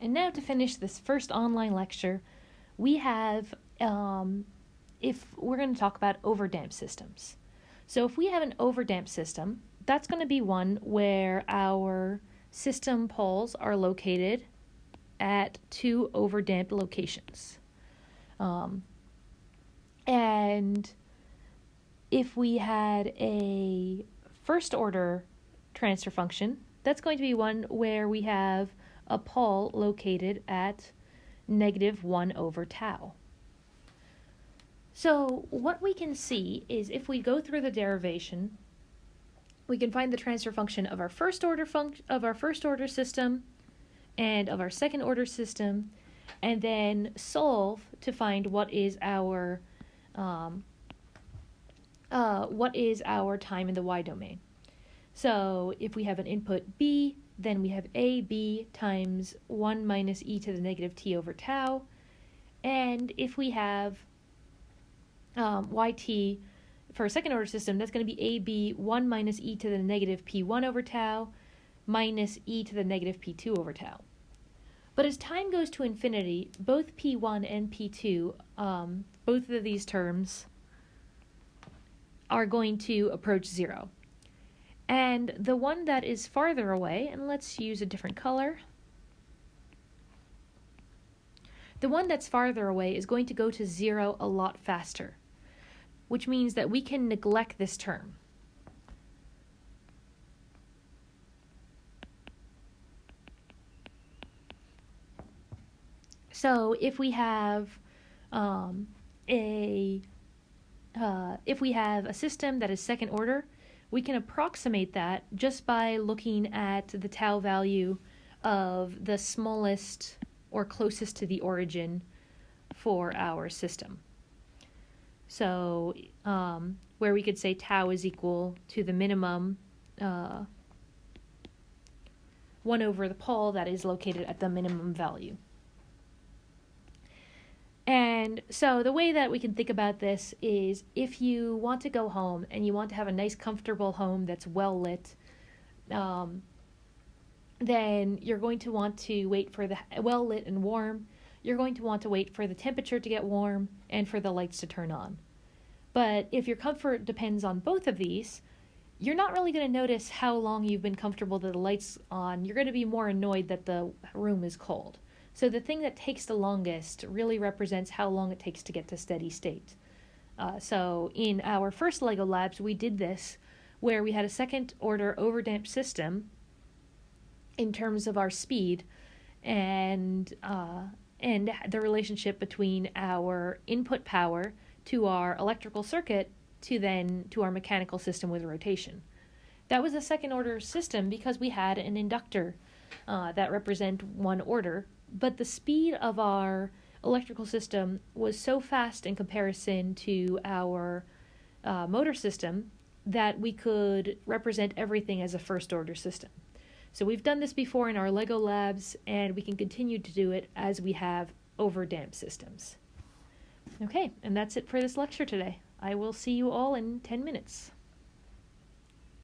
And now to finish this first online lecture, we have, if we're going to talk about overdamped systems. So if we have an overdamped system, that's going to be one where our system poles are located at two overdamped locations. And if we had a first order transfer function, that's going to be one where we have a pole located at -1 over tau. So what we can see is if we go through the derivation, we can find the transfer function of our first order system and of our second order system, and then solve to find what is our time in the y domain. So if we have an input b, then we have ab times 1 minus e to the negative t over tau. And if we have yt for a second order system, that's going to be ab 1 minus e to the negative p1 over tau minus e to the negative p2 over tau. But as time goes to infinity, both p1 and p2, both of these terms are going to approach 0. And the one that is farther away, and let's use a different color, the one that's farther away is going to go to 0 a lot faster, which means that we can neglect this term. So if we have a system that is second order, we can approximate that just by looking at the tau value of the smallest or closest to the origin for our system. So where we could say tau is equal to the minimum 1 over the pole that is located at the minimum value. And so the way that we can think about this is if you want to go home and you want to have a nice comfortable home that's well lit, then you're going to want to wait for the well lit and warm. You're going to want to wait for the temperature to get warm and for the lights to turn on. But if your comfort depends on both of these, you're not really going to notice how long you've been comfortable with the lights on. You're going to be more annoyed that the room is cold. So the thing that takes the longest really represents how long it takes to get to steady state. So in our first LEGO Labs, we did this where we had a second order overdamped system in terms of our speed and the relationship between our input power to our electrical circuit to our mechanical system with rotation. That was a second order system because we had an inductor that represent one order, but the speed of our electrical system was so fast in comparison to our motor system that we could represent everything as a first order system. So we've done this before in our LEGO Labs, and we can continue to do it as we have overdamped systems. Okay, and that's it for this lecture today. I will see you all in 10 minutes.